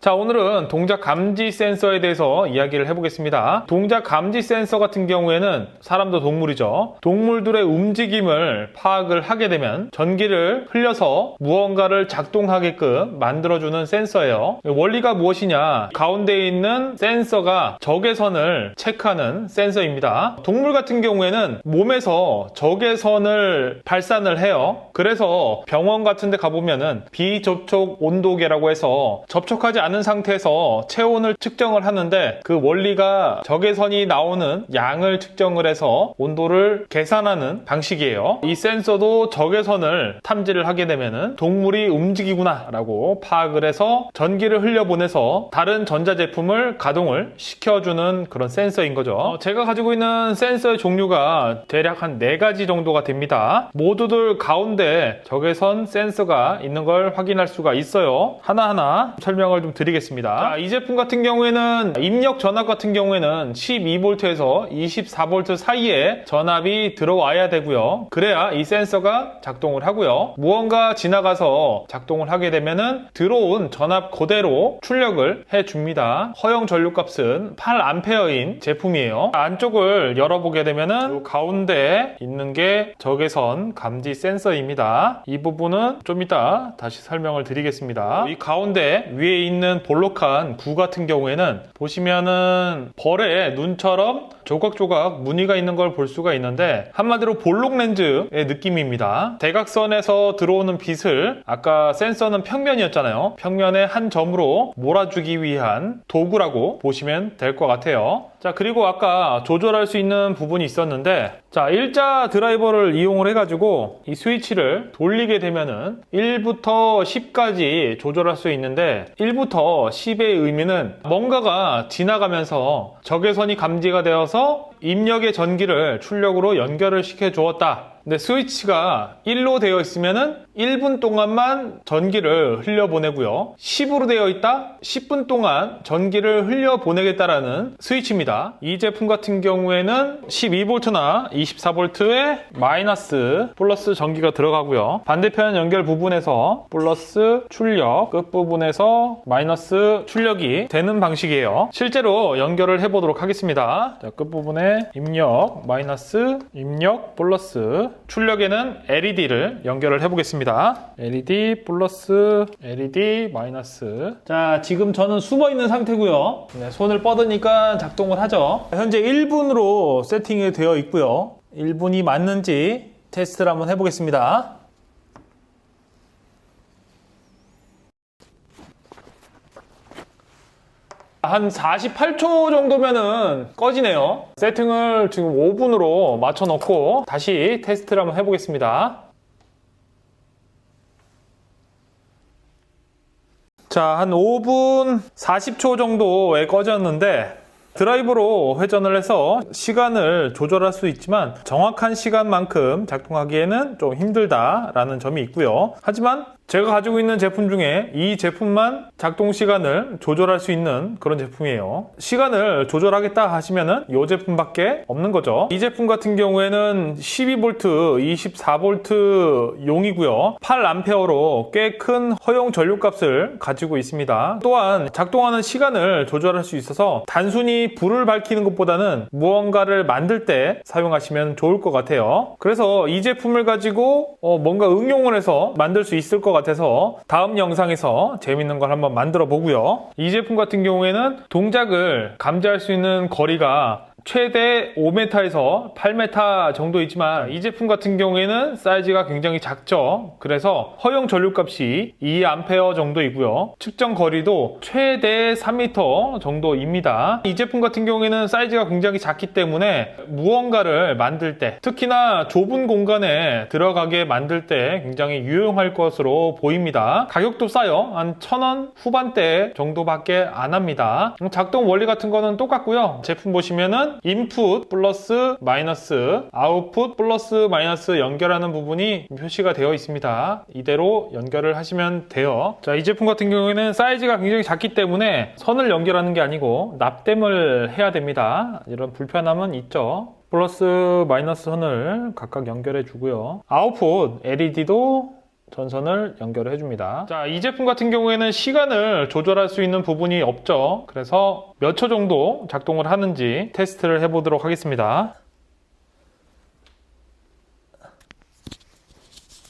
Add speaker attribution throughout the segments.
Speaker 1: 자, 오늘은 동작 감지 센서에 대해서 이야기를 해보겠습니다. 동작 감지 센서 같은 경우에는 사람도 동물이죠. 동물들의 움직임을 파악을 하게 되면 전기를 흘려서 무언가를 작동하게끔 만들어주는 센서예요. 원리가 무엇이냐? 가운데에 있는 센서가 적외선을 체크하는 센서입니다. 동물 같은 경우에는 몸에서 적외선을 발산을 해요. 그래서 병원 같은 데 가보면은 비접촉 온도계라고 해서 접촉하지 않은 상태에서 체온을 측정을 하는데 그 원리가 적외선이 나오는 양을 측정을 해서 온도를 계산하는 방식이에요. 이 센서도 적외선을 탐지를 하게 되면은 동물이 움직이구나 라고 파악을 해서 전기를 흘려보내서 다른 전자제품을 가동을 시켜주는 그런 센서인 거죠. 제가 가지고 있는 센서의 종류가 대략 한 4가지 정도가 됩니다. 모두들 가운데 적외선 센서가 있는 걸 확인할 수가 있어요. 하나하나 설명을 좀 드리겠습니다. 자, 이 제품 같은 경우에는 입력 전압 같은 경우에는 12V에서 24V 사이에 전압이 들어와야 되고요. 그래야 이 센서가 작동을 하고요. 무언가 지나가서 작동을 하게 되면은 들어온 전압 그대로 출력을 해줍니다. 허용 전류값은 8A인 제품이에요. 안쪽을 열어보게 되면은 이 가운데 있는 게 적외선 감지 센서입니다. 이 부분은 좀 이따 다시 설명을 드리겠습니다. 이 가운데 위에 있는 볼록한 구 같은 경우에는 보시면은 벌의 눈처럼 조각조각 무늬가 있는 걸 볼 수가 있는데 한마디로 볼록 렌즈의 느낌입니다. 대각선에서 들어오는 빛을 아까 센서는 평면이었잖아요. 평면의 한 점으로 몰아주기 위한 도구라고 보시면 될 것 같아요. 자, 그리고 아까 조절할 수 있는 부분이 있었는데 자, 일자 드라이버를 이용을 해가지고 이 스위치를 돌리게 되면은 1부터 10까지 조절할 수 있는데 1부터 10의 의미는 뭔가가 지나가면서 적외선이 감지가 되어서 입력의 전기를 출력으로 연결을 시켜 주었다. 근데 스위치가 1로 되어 있으면은 1분 동안만 전기를 흘려보내고요. 10으로 되어 있다? 10분 동안 전기를 흘려보내겠다라는 스위치입니다. 이 제품 같은 경우에는 12V나 24V의 마이너스, 플러스 전기가 들어가고요. 반대편 연결 부분에서 플러스 출력, 끝부분에서 마이너스 출력이 되는 방식이에요. 실제로 연결을 해보도록 하겠습니다. 자, 끝부분에 입력, 마이너스, 입력, 플러스, 출력에는 LED를 연결을 해보겠습니다. LED 플러스 LED 마이너스. 자, 지금 저는 숨어 있는 상태고요. 네, 손을 뻗으니까 작동을 하죠. 현재 1분으로 세팅이 되어 있고요. 1분이 맞는지 테스트를 한번 해보겠습니다. 한 48초 정도면은 꺼지네요. 세팅을 지금 5분으로 맞춰 놓고 다시 테스트를 한번 해보겠습니다. 자, 한 5분 40초 정도에 꺼졌는데 드라이브로 회전을 해서 시간을 조절할 수 있지만 정확한 시간만큼 작동하기에는 좀 힘들다라는 점이 있고요. 하지만 제가 가지고 있는 제품 중에 이 제품만 작동 시간을 조절할 수 있는 그런 제품이에요. 시간을 조절하겠다 하시면은 이 제품밖에 없는 거죠. 이 제품 같은 경우에는 12V, 24V 용이고요. 8A로 꽤 큰 허용 전류값을 가지고 있습니다. 또한 작동하는 시간을 조절할 수 있어서 단순히 불을 밝히는 것보다는 무언가를 만들 때 사용하시면 좋을 것 같아요. 그래서 이 제품을 가지고 뭔가 응용을 해서 만들 수 있을 것 같아서 다음 영상에서 재밌는 걸 한번 만들어 보고요. 이 제품 같은 경우에는 동작을 감지할 수 있는 거리가 최대 5m에서 8m 정도 있지만 이 제품 같은 경우에는 사이즈가 굉장히 작죠. 그래서 허용 전류값이 2A 정도이고요. 측정 거리도 최대 3m 정도입니다. 이 제품 같은 경우에는 사이즈가 굉장히 작기 때문에 무언가를 만들 때, 특히나 좁은 공간에 들어가게 만들 때 굉장히 유용할 것으로 보입니다. 가격도 싸요. 한 1,000원 후반대 정도밖에 안 합니다. 작동 원리 같은 거는 똑같고요. 제품 보시면은 인풋 플러스 마이너스, 아웃풋 플러스 마이너스 연결하는 부분이 표시가 되어 있습니다. 이대로 연결을 하시면 돼요. 자, 이 제품 같은 경우에는 사이즈가 굉장히 작기 때문에 선을 연결하는 게 아니고 납땜을 해야 됩니다. 이런 불편함은 있죠. 플러스 마이너스 선을 각각 연결해 주고요. 아웃풋 LED도 전선을 연결을 해줍니다. 자, 이 제품 같은 경우에는 시간을 조절할 수 있는 부분이 없죠. 그래서 몇 초 정도 작동을 하는지 테스트를 해보도록 하겠습니다.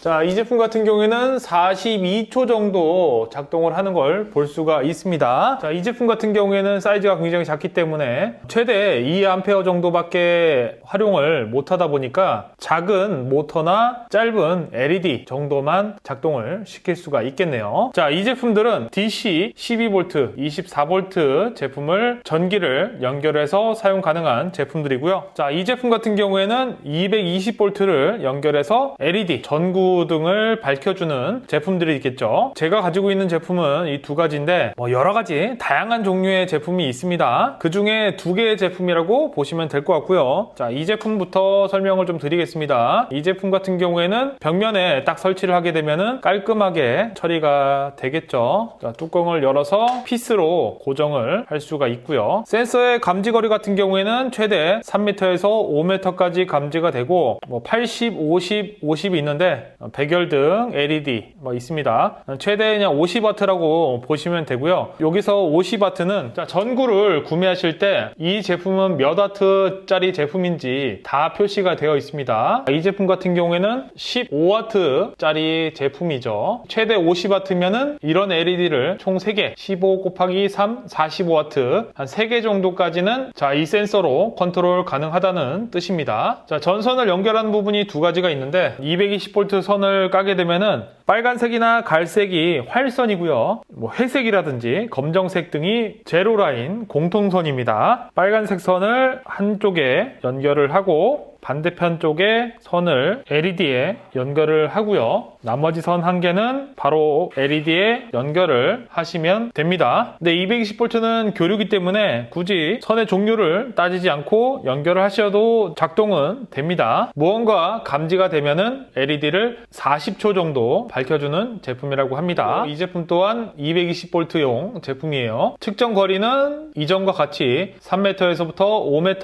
Speaker 1: 자, 이 제품 같은 경우에는 42초 정도 작동을 하는 걸 볼 수가 있습니다. 자, 이 제품 같은 경우에는 사이즈가 굉장히 작기 때문에 최대 2A 정도밖에 활용을 못하다 보니까 작은 모터나 짧은 LED 정도만 작동을 시킬 수가 있겠네요. 자, 이 제품들은 DC 12V, 24V 제품을 전기를 연결해서 사용 가능한 제품들이고요. 자, 이 제품 같은 경우에는 220V를 연결해서 LED 전구 등을 밝혀주는 제품들이 있겠죠. 제가 가지고 있는 제품은 이 두 가지인데 여러 가지 다양한 종류의 제품이 있습니다. 그 중에 두 개의 제품이라고 보시면 될 것 같고요. 자, 이 제품부터 설명을 좀 드리겠습니다. 이 제품 같은 경우에는 벽면에 딱 설치를 하게 되면은 깔끔하게 처리가 되겠죠. 자, 뚜껑을 열어서 피스로 고정을 할 수가 있고요. 센서의 감지거리 같은 경우에는 최대 3m에서 5m까지 감지가 되고 80, 50, 50이 있는데 백열등, LED 있습니다. 최대 그냥 50W라고 보시면 되고요. 여기서 50W는 전구를 구매하실 때 이 제품은 몇 와트짜리 제품인지 다 표시가 되어 있습니다. 이 제품 같은 경우에는 15W짜리 제품이죠. 최대 50W면은 이런 LED를 총 3개, 15 곱하기 3, 45W 한 3개 정도까지는 이 센서로 컨트롤 가능하다는 뜻입니다. 자, 전선을 연결하는 부분이 두 가지가 있는데 220V 선을 까게 되면은 빨간색이나 갈색이 활선이고요. 회색이라든지 검정색 등이 제로라인 공통선입니다. 빨간색 선을 한쪽에 연결을 하고 반대편 쪽에 선을 LED에 연결을 하고요. 나머지 선 한 개는 바로 LED에 연결을 하시면 됩니다. 근데 220V는 교류기 때문에 굳이 선의 종류를 따지지 않고 연결을 하셔도 작동은 됩니다. 무언가 감지가 되면은 LED를 40초 정도 밝혀주는 제품이라고 합니다. 이 제품 또한 220V용 제품이에요. 측정 거리는 이전과 같이 3m에서부터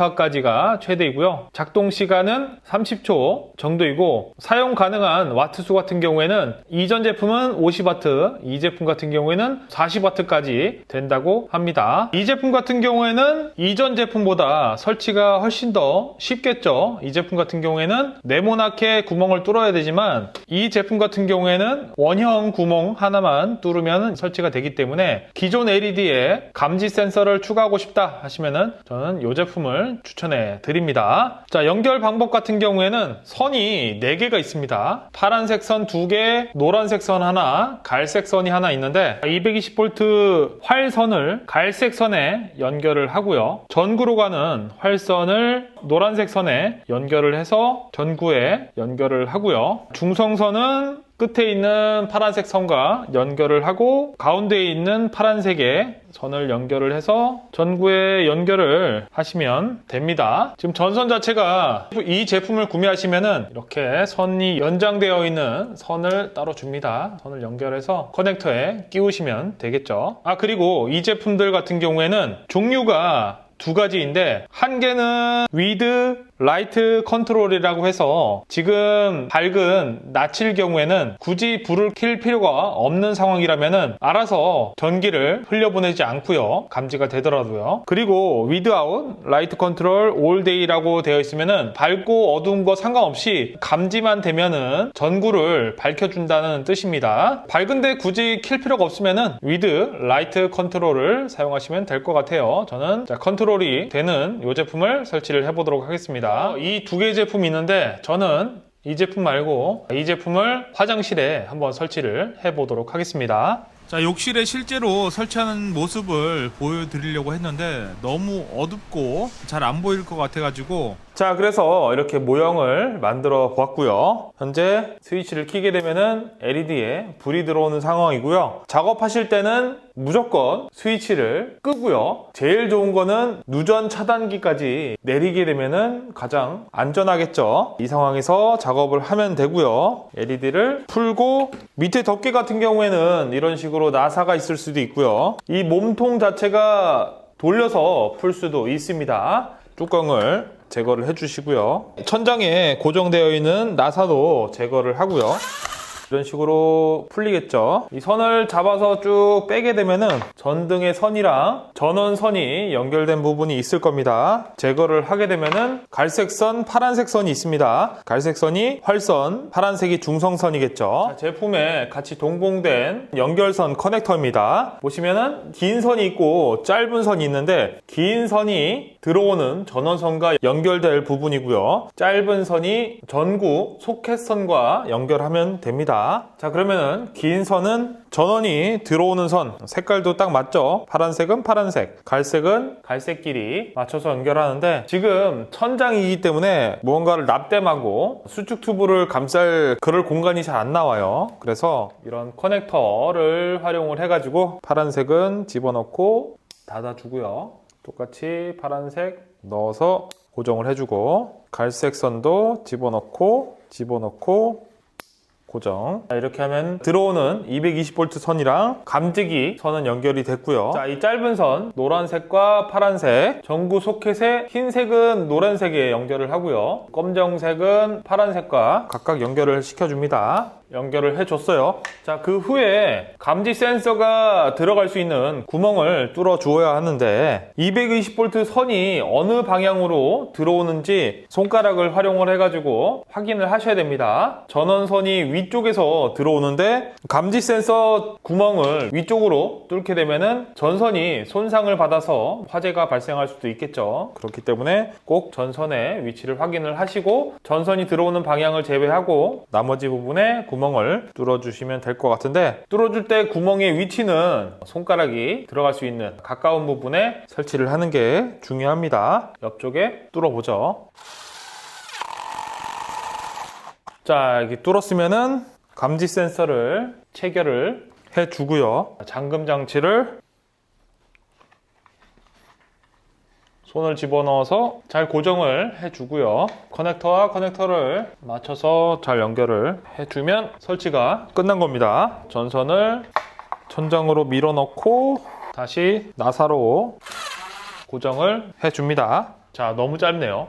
Speaker 1: 5m까지가 최대이고요. 작동 시간은 30초 정도이고 사용 가능한 와트수 같은 경우에는 이전 제품은 50W, 이 제품 같은 경우에는 40W까지 된다고 합니다. 이 제품 같은 경우에는 이전 제품보다 설치가 훨씬 더 쉽겠죠. 이 제품 같은 경우에는 네모나게 구멍을 뚫어야 되지만 이 제품 같은 경우에는 원형 구멍 하나만 뚫으면 설치가 되기 때문에 기존 LED에 감지 센서를 추가하고 싶다 하시면은 저는 이 제품을 추천해 드립니다. 자, 연결 방법 같은 경우에는 선이 4개가 있습니다. 파란색 선 2개, 노란색 선 하나, 갈색 선이 하나 있는데 220V 활선을 갈색 선에 연결을 하고요. 전구로 가는 활선을 노란색 선에 연결을 해서 전구에 연결을 하고요. 중성선은 끝에 있는 파란색 선과 연결을 하고 가운데에 있는 파란색의 선을 연결을 해서 전구에 연결을 하시면 됩니다. 지금 전선 자체가 이 제품을 구매하시면은 이렇게 선이 연장되어 있는 선을 따로 줍니다. 선을 연결해서 커넥터에 끼우시면 되겠죠. 그리고 이 제품들 같은 경우에는 종류가 두 가지인데 한 개는 위드 라이트 컨트롤이라고 해서 지금 밝은 낮일 경우에는 굳이 불을 켤 필요가 없는 상황이라면은 알아서 전기를 흘려보내지 않고요. 감지가 되더라도요. 그리고 위드아웃 라이트 컨트롤 올 데이라고 되어 있으면은 밝고 어두운 거 상관없이 감지만 되면은 전구를 밝혀준다는 뜻입니다. 밝은데 굳이 켤 필요가 없으면은 위드 라이트 컨트롤을 사용하시면 될 것 같아요. 저는 컨트롤이 되는 이 제품을 설치를 해보도록 하겠습니다. 이 두 개의 제품이 있는데 저는 이 제품 말고 이 제품을 화장실에 한번 설치를 해보도록 하겠습니다. 자, 욕실에 실제로 설치하는 모습을 보여드리려고 했는데 너무 어둡고 잘 안 보일 것 같아가지고 그래서 이렇게 모형을 만들어 보았고요. 현재 스위치를 켜게 되면은 LED에 불이 들어오는 상황이고요. 작업하실 때는 무조건 스위치를 끄고요. 제일 좋은 거는 누전 차단기까지 내리게 되면은 가장 안전하겠죠. 이 상황에서 작업을 하면 되고요. LED를 풀고 밑에 덮개 같은 경우에는 이런 식으로 나사가 있을 수도 있고요. 이 몸통 자체가 돌려서 풀 수도 있습니다. 뚜껑을 제거를 해주시고요. 천장에 고정되어 있는 나사도 제거를 하고요. 이런 식으로 풀리겠죠. 이 선을 잡아서 쭉 빼게 되면은 전등의 선이랑 전원선이 연결된 부분이 있을 겁니다. 제거를 하게 되면은 갈색 선, 파란색 선이 있습니다. 갈색 선이 활선, 파란색이 중성선이겠죠. 자, 제품에 같이 동봉된 연결선 커넥터입니다. 보시면은 긴 선이 있고 짧은 선이 있는데, 긴 선이 들어오는 전원선과 연결될 부분이고요. 짧은 선이 전구 소켓선과 연결하면 됩니다. 자, 그러면은 긴 선은 전원이 들어오는 선, 색깔도 딱 맞죠? 파란색은 파란색, 갈색은 갈색끼리 맞춰서 연결하는데, 지금 천장이기 때문에 무언가를 납땜하고 수축 튜브를 감쌀 그럴 공간이 잘 안 나와요. 그래서 이런 커넥터를 활용을 해가지고 파란색은 집어넣고 닫아주고요. 똑같이 파란색 넣어서 고정을 해주고, 갈색 선도 집어넣고 고정. 자, 이렇게 하면 들어오는 220V 선이랑 감지기 선은 연결이 됐고요. 자, 이 짧은 선 노란색과 파란색, 전구 소켓의 흰색은 노란색에 연결을 하고요. 검정색은 파란색과 각각 연결을 시켜줍니다. 연결을 해줬어요. 자, 그 후에 감지 센서가 들어갈 수 있는 구멍을 뚫어 주어야 하는데, 220V 선이 어느 방향으로 들어오는지 손가락을 활용을 해가지고 확인을 하셔야 됩니다. 전원선이 위쪽에서 들어오는데 감지 센서 구멍을 위쪽으로 뚫게 되면은 전선이 손상을 받아서 화재가 발생할 수도 있겠죠. 그렇기 때문에 꼭 전선의 위치를 확인을 하시고, 전선이 들어오는 방향을 제외하고 나머지 부분에 구멍을 뚫어주시면 될 것 같은데, 뚫어줄 때 구멍의 위치는 손가락이 들어갈 수 있는 가까운 부분에 설치를 하는 게 중요합니다. 옆쪽에 뚫어보죠. 자, 이렇게 뚫었으면은 감지 센서를 체결을 해주고요. 잠금 장치를 손을 집어넣어서 잘 고정을 해주고요. 커넥터와 커넥터를 맞춰서 잘 연결을 해주면 설치가 끝난 겁니다. 전선을 천장으로 밀어넣고 다시 나사로 고정을 해줍니다. 자, 너무 짧네요.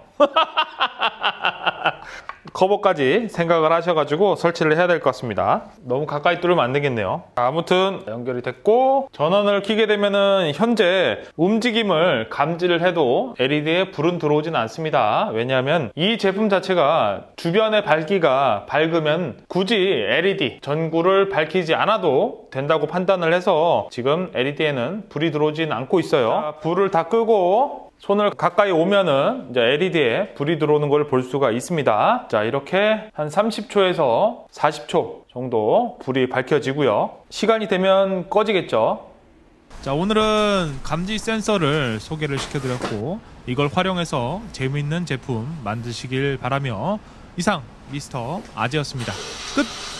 Speaker 1: 커버까지 생각을 하셔가지고 설치를 해야 될 것 같습니다. 너무 가까이 뚫으면 안 되겠네요. 아무튼 연결이 됐고, 전원을 켜게 되면은 현재 움직임을 감지를 해도 LED에 불은 들어오진 않습니다. 왜냐하면 이 제품 자체가 주변의 밝기가 밝으면 굳이 LED 전구를 밝히지 않아도 된다고 판단을 해서 지금 LED에는 불이 들어오진 않고 있어요. 자, 불을 다 끄고 손을 가까이 오면은 이제 LED에 불이 들어오는 걸 볼 수가 있습니다. 자, 이렇게 한 30초에서 40초 정도 불이 밝혀지고요. 시간이 되면 꺼지겠죠.
Speaker 2: 자, 오늘은 감지 센서를 소개를 시켜드렸고, 이걸 활용해서 재미있는 제품 만드시길 바라며, 이상 미스터 아재였습니다. 끝!